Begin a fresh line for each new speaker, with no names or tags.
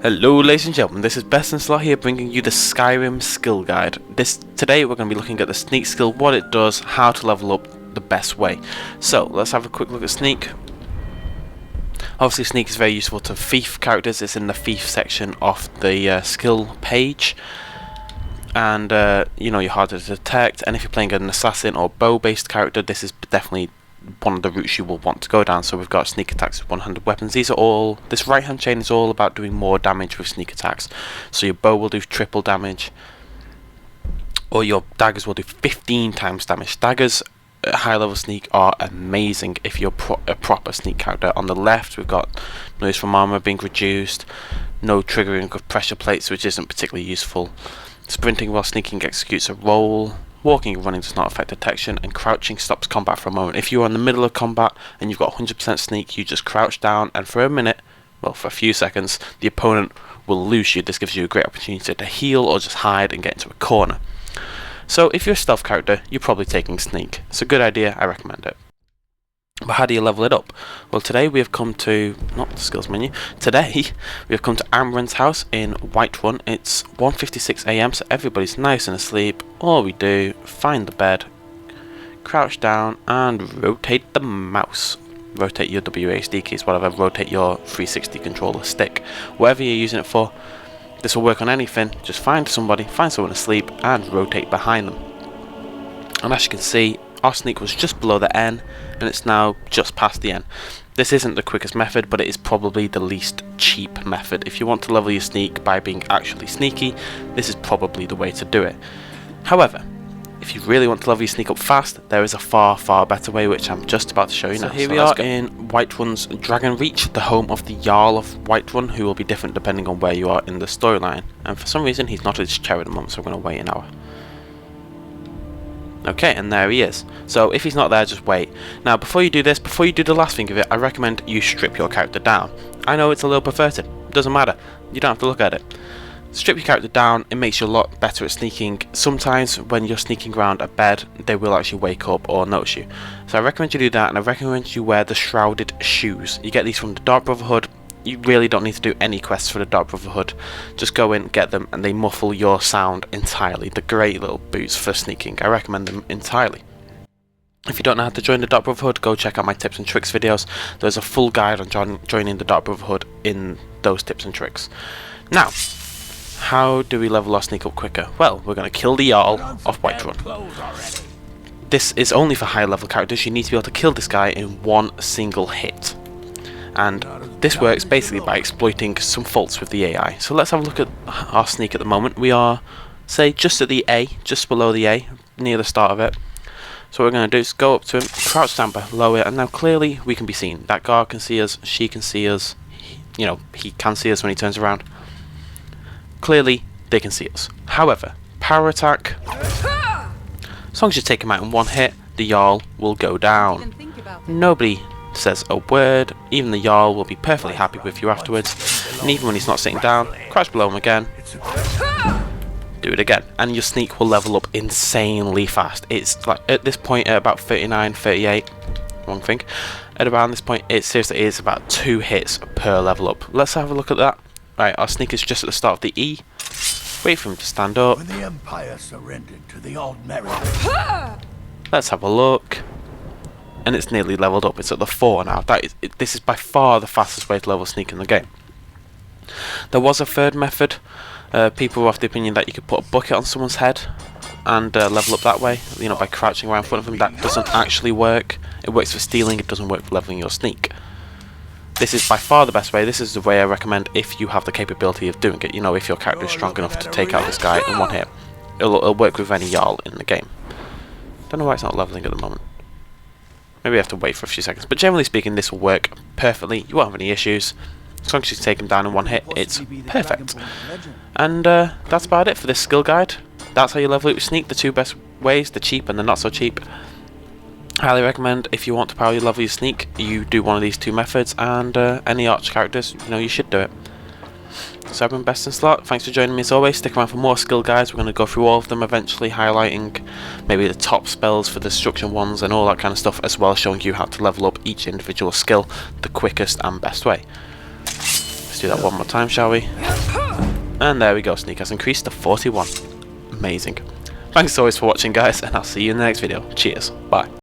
Hello ladies and gentlemen, this is Best in Slot here bringing you the Skyrim Skill Guide. Today we're going to be looking at the Sneak skill, what it does, how to level up the best way. So let's have a quick look at Sneak. Obviously Sneak is very useful to thief characters. It's in the thief section of the skill page. And you know, you're harder to detect, and if you're playing an assassin or bow based character, this is definitely one of the routes you will want to go down. So we've got sneak attacks with 100 weapons. This right hand chain is all about doing more damage with sneak attacks. So your bow will do triple damage, or your daggers will do 15 times damage. Daggers at high level sneak are amazing if you're a proper sneak character. On the left we've got noise from armor being reduced, no triggering of pressure plates, which isn't particularly useful. Sprinting while sneaking executes a roll. Walking and running does not affect detection, and crouching stops combat for a moment. If you are in the middle of combat and you've got 100% sneak, you just crouch down, and for a minute, well, for a few seconds, the opponent will lose you. This gives you a great opportunity to heal or just hide and get into a corner. So if you're a stealth character, you're probably taking sneak. It's a good idea, I recommend it. But how do you level it up? Well, today we have come to, not the skills menu, today we have come to Amren's house in Whiterun. It's 1:56 AM, so everybody's nice and asleep. All we do, find the bed, crouch down and rotate the mouse. Rotate your WASD keys, whatever, rotate your 360 controller stick. Whatever you're using it for, this will work on anything. Just find someone asleep and rotate behind them. And as you can see, our sneak was just below the N, and it's now just past the N. This isn't the quickest method, but it is probably the least cheap method. If you want to level your sneak by being actually sneaky, this is probably the way to do it. However, if you really want to level your sneak up fast, there is a far better way, which I'm just about to show you now. So here we are in Whiterun's Dragon Reach, the home of the Jarl of Whiterun, who will be different depending on where you are in the storyline. And for some reason, he's not at his chair at the moment, so I'm going to wait an hour. Okay, and there he is. So if he's not there, just wait. Now before you do this, before you do the last thing of it, I recommend you strip your character down. I know it's a little perverted, it doesn't matter, you don't have to look at it. Strip your character down, it makes you a lot better at sneaking. Sometimes when you're sneaking around a bed, they will actually wake up or notice you. So I recommend you do that, and I recommend you wear the shrouded shoes. You get these from the Dark Brotherhood. You really don't need to do any quests for the Dark Brotherhood. Just go in, get them, and they muffle your sound entirely. They're great little boots for sneaking. I recommend them entirely. If you don't know how to join the Dark Brotherhood, go check out my tips and tricks videos. There's a full guide on joining the Dark Brotherhood in those tips and tricks. Now, how do we level our sneak up quicker? Well, we're going to kill the Jarl of Whiterun. This is only for high level characters. You need to be able to kill this guy in one single hit. And this works basically by exploiting some faults with the AI. So let's have a look at our sneak at the moment. We are, say, just at the A, just below the A, near the start of it. So what we're going to do is go up to him, crouch down below it, and now clearly we can be seen. That guard can see us, she can see us, he can see us when he turns around. Clearly, they can see us. However, power attack, as long as you take him out in one hit, the Jarl will go down. Nobody says a word, even the Jarl will be perfectly happy with you afterwards, and even when he's not sitting down, crouch below him again, do it again, and your sneak will level up insanely fast. It's like at this point at about 39, 38, wrong thing, at around this point it seriously is about 2 hits per level up. Let's have a look at that. Right, our sneak is just at the start of the E. Wait for him to stand up.
When the Empire surrendered to the old Merry.
Let's have a look. And it's nearly leveled up. It's at the 4 now. This is by far the fastest way to level sneak in the game. There was a third method. People were of the opinion that you could put a bucket on someone's head and level up that way. You know, by crouching around in front of them. That doesn't actually work. It works for stealing. It doesn't work for leveling your sneak. This is by far the best way. This is the way I recommend if you have the capability of doing it. You know, if your character is strong enough to take out this guy in one hit. It'll work with any Jarl in the game. Don't know why it's not leveling at the moment. Maybe I have to wait for a few seconds, but generally speaking this will work perfectly. You won't have any issues. As long as you take him down in one hit, it's perfect. And that's about it for this skill guide. That's how you level up your sneak, the 2 best ways, the cheap and the not so cheap. Highly recommend if you want to power your level your sneak, you do one of these 2 methods, and any arch characters, you should do it. So I've been Best in Slot, thanks for joining me as always. Stick around for more skill guides. We're going to go through all of them eventually, highlighting maybe the top spells for the destruction ones and all that kind of stuff, as well as showing you how to level up each individual skill the quickest and best way. Let's do that one more time, shall we? And there we go, Sneak has increased to 41. Amazing. Thanks as always for watching, guys, and I'll see you in the next video. Cheers. Bye.